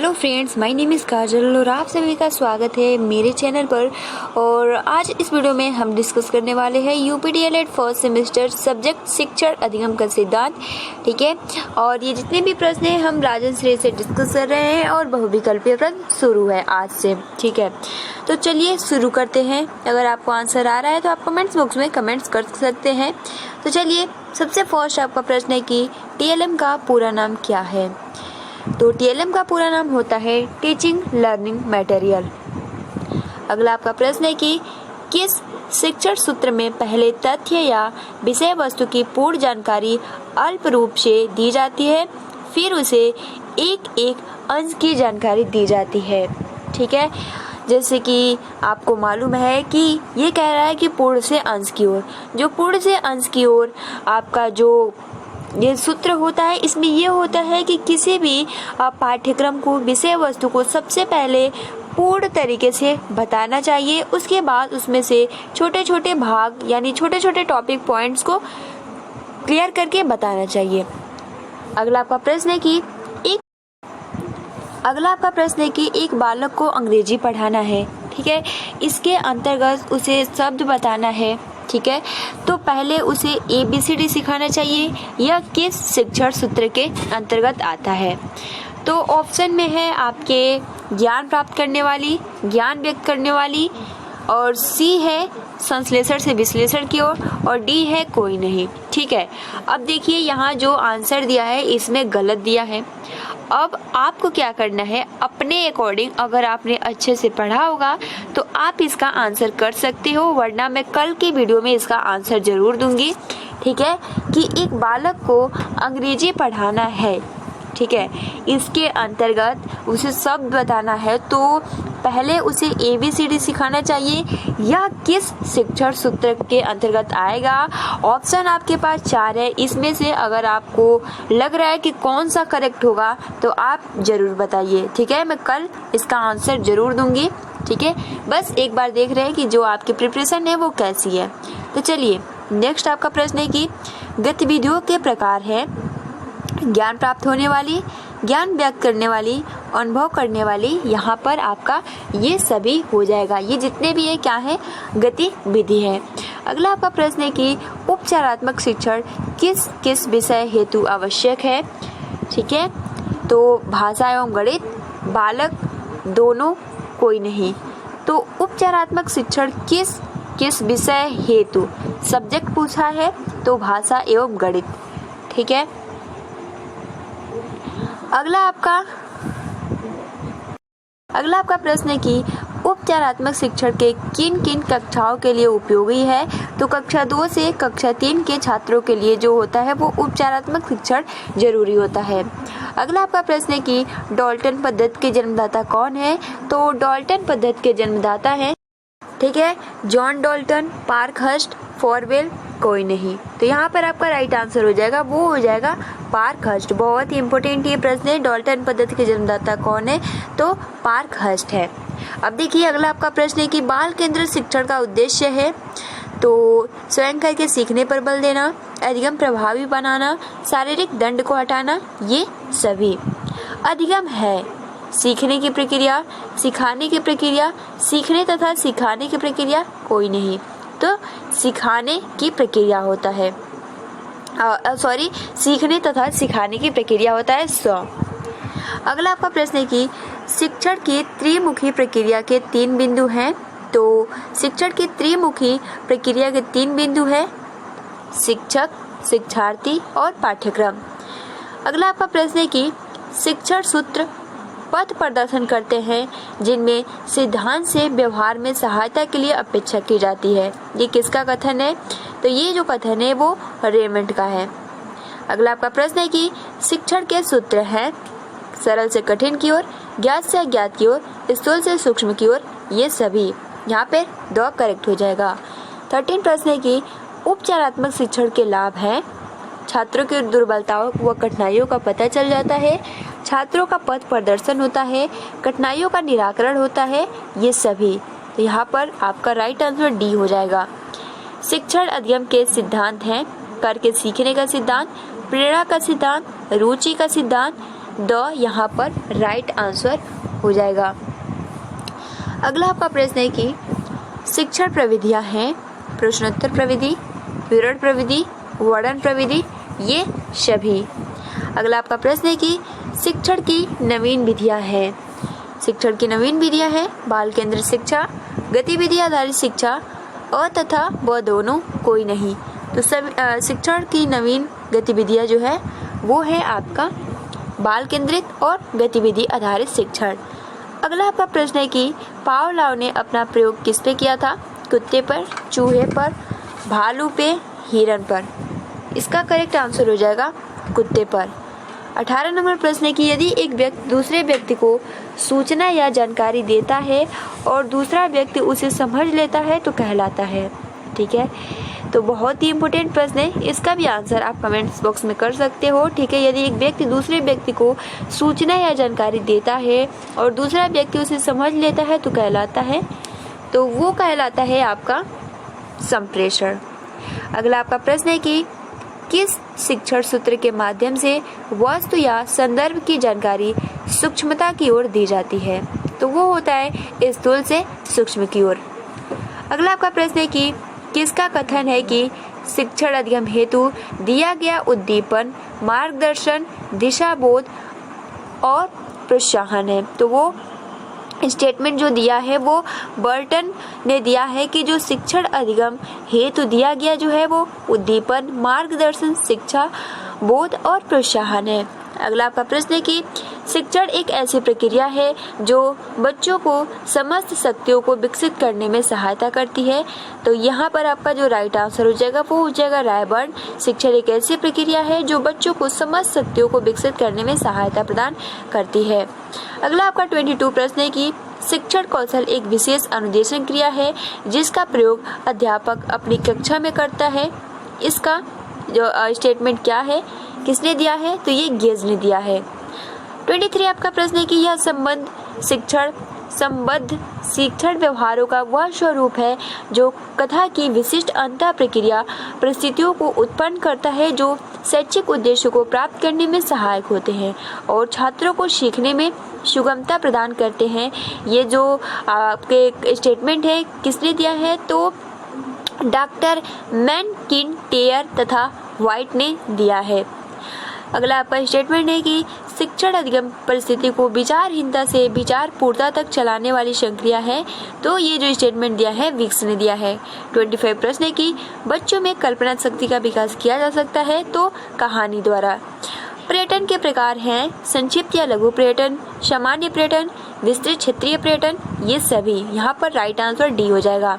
Hello friends, my name is Kajal और आप सभी का स्वागत है मेरे चैनल पर। और आज इस वीडियो में हम डिस्कस करने वाले हैं यूपीडीएलएड फर्स्ट सेमेस्टर सब्जेक्ट शिक्षण अधिगम का सिद्धांत। ठीक है, और ये जितने भी प्रश्न हैं हम राजन श्रेय से डिस्कस कर रहे हैं और बहुविकल्पीय प्रश्न शुरू है आज से। ठीक है, तो चलिए शुरू करते हैं। अगर आपको आंसर आ रहा है तो आप कमेंट्स बॉक्स में कमेंट्स कर सकते हैं। तो चलिए, सबसे फर्स्ट आपका प्रश्न है कि टीएलएम का पूरा नाम क्या है। तो टीएलएम का पूरा नाम होता है टीचिंग लर्निंग मटेरियल। अगला आपका प्रश्न है कि किस शिक्षण सूत्र में पहले तथ्य या विषय वस्तु की पूर्ण जानकारी अल्प रूप से दी जाती है, फिर उसे एक एक अंश की जानकारी दी जाती है। ठीक है, जैसे कि आपको मालूम है कि ये कह रहा है कि पूर्ण से अंश की ओर, जो पूर्ण से अंश की ओर आपका जो ये सूत्र होता है, इसमें ये होता है कि किसी भी पाठ्यक्रम को, विषय वस्तु को सबसे पहले पूर्ण तरीके से बताना चाहिए। उसके बाद उसमें से छोटे छोटे भाग यानी छोटे छोटे टॉपिक पॉइंट्स को क्लियर करके बताना चाहिए। अगला आपका प्रश्न है कि एक बालक को अंग्रेजी पढ़ाना है। ठीक है, इसके अंतर्गत उसे शब्द बताना है। ठीक है, तो पहले उसे ABCD सिखाना चाहिए। यह किस शिक्षण सूत्र के अंतर्गत आता है। तो ऑप्शन में है आपके ज्ञान प्राप्त करने वाली, ज्ञान व्यक्त करने वाली, और C है संश्लेषण से विश्लेषण की ओर, और D है कोई नहीं। ठीक है, अब देखिए यहाँ जो आंसर दिया है इसमें गलत दिया है। अब आपको क्या करना है, अपने अकॉर्डिंग, अगर आपने अच्छे से पढ़ा होगा तो आप इसका आंसर कर सकते हो, वरना मैं कल की वीडियो में इसका आंसर जरूर दूंगी। ठीक है, कि एक बालक को अंग्रेजी पढ़ाना है। ठीक है, इसके अंतर्गत उसे शब्द बताना है, तो पहले उसे ABCD सिखाना चाहिए। यह किस शिक्षण सूत्र के अंतर्गत आएगा। ऑप्शन आपके पास 4 है, इसमें से अगर आपको लग रहा है कि कौन सा करेक्ट होगा तो आप जरूर बताइए। ठीक है, मैं कल इसका आंसर जरूर दूंगी। ठीक है, बस एक बार देख रहे हैं कि जो आपकी प्रिपरेशन है वो कैसी है। तो चलिए, नेक्स्ट आपका प्रश्न है कि गतिविधियों के प्रकार है ज्ञान प्राप्त होने वाली, ज्ञान व्यक्त करने वाली, अनुभव करने वाली। यहाँ पर आपका ये सभी हो जाएगा। ये जितने भी है क्या है, गतिविधि है। अगला आपका प्रश्न है कि उपचारात्मक शिक्षण किस किस विषय हेतु आवश्यक है। ठीक है, तो भाषा एवं गणित, बालक, दोनों, कोई नहीं। तो उपचारात्मक शिक्षण किस किस विषय हेतु, सब्जेक्ट पूछा है तो भाषा एवं गणित। ठीक है, अगला आपका प्रश्न है कि उपचारात्मक शिक्षण के किन किन कक्षाओं के लिए उपयोगी है। तो कक्षा 2 से कक्षा 3 के छात्रों के लिए जो होता है वो उपचारात्मक शिक्षण जरूरी होता है। अगला आपका प्रश्न है कि डाल्टन पद्धति के जन्मदाता कौन है। तो डाल्टन पद्धति के जन्मदाता है, ठीक है, जॉन डाल्टन, पार्कहर्स्ट, फॉरवेल, कोई नहीं। तो यहाँ पर आपका राइट आंसर हो जाएगा, वो हो जाएगा पार्कहर्स्ट। बहुत ही इंपॉर्टेंट ये प्रश्न है, डाल्टन पद्धति के जन्मदाता कौन है, तो पार्कहर्स्ट है। अब देखिए, अगला आपका प्रश्न है कि बाल केंद्रित शिक्षण का उद्देश्य है। तो स्वयं करके सीखने पर बल देना, अधिगम प्रभावी बनाना, शारीरिक दंड को हटाना, ये सभी। अधिगम है सीखने की प्रक्रिया, सिखाने की प्रक्रिया, सीखने तथा सिखाने की प्रक्रिया, कोई नहीं। तो सिखाने की प्रक्रिया होता है, सीखने तथा सिखाने की प्रक्रिया होता है स्व। अगला आपका प्रश्न है कि शिक्षण की त्रिमुखी प्रक्रिया के 3 बिंदु हैं। तो शिक्षण की त्रिमुखी प्रक्रिया के 3 बिंदु है, शिक्षक, शिक्षार्थी और पाठ्यक्रम। अगला आपका प्रश्न है कि शिक्षण सूत्र पथ प्रदर्शन करते हैं जिनमें सिद्धांत से व्यवहार में सहायता के लिए अपेक्षा की जाती है। ये किसका कथन है। तो ये जो कथन है वो रेमंड का है। अगला आपका प्रश्न है कि शिक्षण के सूत्र हैं सरल से कठिन की ओर, ज्ञात से अज्ञात की ओर, स्थूल से सूक्ष्म की ओर, ये सभी। यहाँ पे 2 करेक्ट हो जाएगा। 13 प्रश्न है कि उपचारात्मक शिक्षण के लाभ हैं। छात्रों की दुर्बलताओं व कठिनाइयों का पता चल जाता है, छात्रों का पथ प्रदर्शन होता है, कठिनाइयों का निराकरण होता है, ये सभी। तो यहाँ पर आपका राइट आंसर D हो जाएगा। शिक्षण अधिगम के सिद्धांत हैं करके सीखने का सिद्धांत, प्रेरणा का सिद्धांत, रुचि का सिद्धांत, द यहाँ पर राइट आंसर हो जाएगा। अगला आपका प्रश्न है कि शिक्षण प्रविधियाँ हैं प्रश्नोत्तर प्रविधि, विवरण प्रविधि, वर्णन प्रविधि, ये सभी। अगला आपका प्रश्न है कि शिक्षण की नवीन विधियाँ हैं। शिक्षण की नवीन विधियाँ हैं बाल केंद्रित शिक्षा, गतिविधि आधारित शिक्षा, अ तथा व दोनों, कोई नहीं। तो सब शिक्षण की नवीन गतिविधियाँ जो है वो है आपका बाल केंद्रित और गतिविधि आधारित शिक्षण। अगला आपका प्रश्न है कि पावलोव ने अपना प्रयोग किस पे किया था? कुत्ते पर, चूहे पर, भालू पे, हिरन पर। इसका करेक्ट आंसर हो जाएगा कुत्ते पर। 18 नंबर प्रश्न है कि यदि एक व्यक्ति दूसरे व्यक्ति को सूचना या जानकारी देता है और दूसरा व्यक्ति उसे समझ लेता है तो कहलाता है। ठीक है, तो बहुत ही इम्पोर्टेंट प्रश्न है, इसका भी आंसर आप कमेंट्स बॉक्स में कर सकते हो। ठीक है, यदि एक व्यक्ति दूसरे व्यक्ति को सूचना या जानकारी देता है और दूसरा व्यक्ति उसे समझ लेता है तो कहलाता है, तो वो कहलाता है आपका संप्रेषण। अगला आपका प्रश्न है कि किस शिक्षण सूत्र के माध्यम से वस्तु या संदर्भ की जानकारी सूक्ष्मता की ओर दी जाती है? तो वो होता है स्थूल से सूक्ष्म की ओर। अगला आपका प्रश्न है कि किसका कथन है कि शिक्षण अधिगम हेतु दिया गया उद्दीपन, मार्गदर्शन, दिशाबोध और प्रोत्साहन है? तो वो स्टेटमेंट जो दिया है वो बर्टन ने दिया है कि जो शिक्षण अधिगम हेतु दिया गया जो है वो उद्दीपन, मार्गदर्शन, शिक्षा बोध और प्रोत्साहन है। अगला आपका प्रश्न है कि शिक्षण एक ऐसी प्रक्रिया है जो बच्चों को समस्त शक्तियों को विकसित करने में सहायता करती है। तो यहाँ पर आपका जो राइट आंसर हो जाएगा वो हो जाएगा रायबर्न। शिक्षण एक ऐसी प्रक्रिया है जो बच्चों को समस्त शक्तियों को विकसित करने में सहायता प्रदान करती है। अगला आपका 22 प्रश्न है कि शिक्षण कौशल एक विशेष अनुदेशन क्रिया है जिसका प्रयोग अध्यापक अपनी कक्षा में करता है। इसका जो स्टेटमेंट क्या है, किसने दिया है? तो ये गेज ने दिया है। 23 आपका प्रश्न है कि यह संबद्ध शिक्षण व्यवहारों का वह स्वरूप है जो कथा की विशिष्ट अंतः प्रक्रिया परिस्थितियों को उत्पन्न करता है जो शैक्षिक उद्देश्यों को प्राप्त करने में सहायक होते हैं और छात्रों को सीखने में सुगमता प्रदान करते हैं। ये जो आपके स्टेटमेंट है किसने दिया है? तो डॉक्टर मैकइंटायर तथा व्हाइट ने दिया है। अगला आपका स्टेटमेंट है कि शिक्षण अधिगम परिस्थिति को विचारहीनता से विचारपूर्णता तक चलाने वाली संक्रिया है। तो ये जो स्टेटमेंट दिया है विक्स ने दिया है। 25 प्रश्न है कि बच्चों में कल्पना शक्ति का विकास किया जा सकता है तो कहानी द्वारा। पर्यटन के प्रकार हैं संक्षिप्त या लघु पर्यटन, सामान्य पर्यटन, विस्तृत क्षेत्रीय पर्यटन, ये सभी। यहाँ पर राइट आंसर डी हो जाएगा।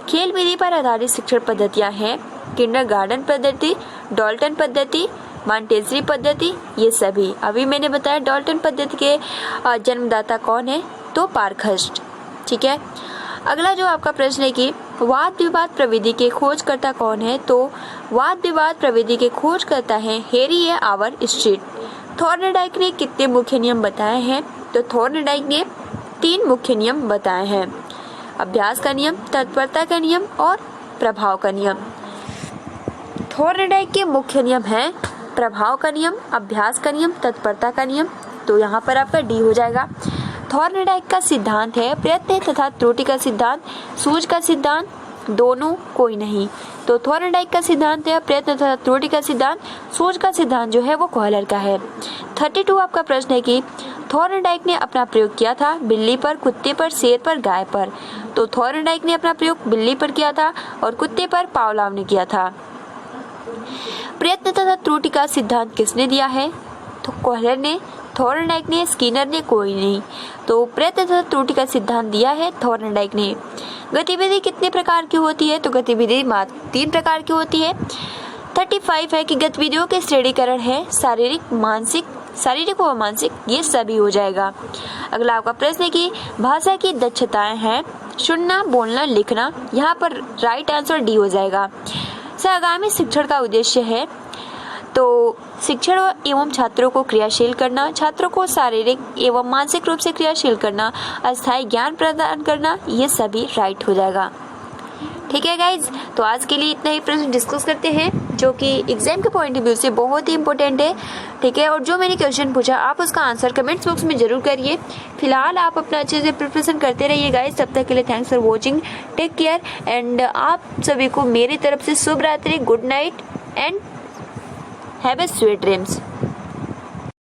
खेल विधि पर आधारित शिक्षण पद्धतियाँ हैं किंडरगार्टन पद्धति, डाल्टन पद्धति, मॉन्टेसरी पद्धति, ये सभी। अभी मैंने बताया डाल्टन पद्धति के जन्मदाता कौन है? तो पार्कहर्स्ट। ठीक है, अगला जो आपका प्रश्न है कि वाद विवाद प्रविधि के खोजकर्ता कौन है? तो वाद विवाद प्रविधि के खोजकर्ता है हैरी आवर स्ट्रीट। थॉर्नडाइक ने कितने मुख्य नियम बताए हैं? तो थॉर्नडाइक ने 3 मुख्य नियम बताए हैं, अभ्यास का नियम, तत्परता का नियम और प्रभाव का नियम। थॉर्नडाइक के मुख्य नियम हैं प्रभाव का नियम, अभ्यास का नियम, तत्परता का नियम। तो यहाँ पर आपका डी हो जाएगा। थॉर्नडाइक का सिद्धांत है प्रयत्न तथा त्रुटि का सिद्धांत, सूझ का सिद्धांत, दोनों, कोई नहीं। तो थॉर्नडाइक का सिद्धांत है प्रयत्न तथा त्रुटि का सिद्धांत, सूझ का सिद्धांत जो है वो कॉहलर का है। 32 आपका प्रश्न है कि थॉर्नडाइक ने अपना प्रयोग किया था बिल्ली पर, कुत्ते पर, शेर पर, गाय पर। तो थॉर्नडाइक ने अपना प्रयोग बिल्ली पर किया था और कुत्ते पर पावलोव ने किया था। प्रयत्न तथा त्रुटि का सिद्धांत किसने दिया है? तो कॉहलर ने, थॉर्नडाइक ने, स्किनर ने, कोई नहीं। तो प्रयत्न तथा त्रुटि का सिद्धांत दिया है थॉर्नडाइक ने। गतिविधि कितने प्रकार की होती है? तो गतिविधि मात्र 3 प्रकार की होती है। 35 है कि गतिविधियों के श्रेणीकरण है शारीरिक, मानसिक, शारीरिक व मानसिक, ये सभी हो जाएगा। अगला आपका प्रश्न है कि भाषा की दक्षताएं हैं सुनना, बोलना, लिखना। यहाँ पर राइट आंसर डी हो जाएगा। आगामी शिक्षण का उद्देश्य है तो शिक्षण एवं छात्रों को क्रियाशील करना, छात्रों को शारीरिक एवं मानसिक रूप से क्रियाशील करना, अस्थायी ज्ञान प्रदान करना, ये सभी राइट हो जाएगा। ठीक है गाइज, तो आज के लिए इतना ही प्रश्न डिस्कस करते हैं। जो कि एग्जाम के पॉइंट ऑफ व्यू से बहुत ही इंपॉर्टेंट है, ठीक है। और जो मैंने क्वेश्चन पूछा आप उसका आंसर कमेंट्स बॉक्स में जरूर करिए। फिलहाल आप अपना अच्छे से प्रिपरेशन करते रहिए गाइस। तब तक के लिए thanks for watching, take care and आप सभी को मेरी तरफ से शुभ रात्रि, good night and have a sweet dreams.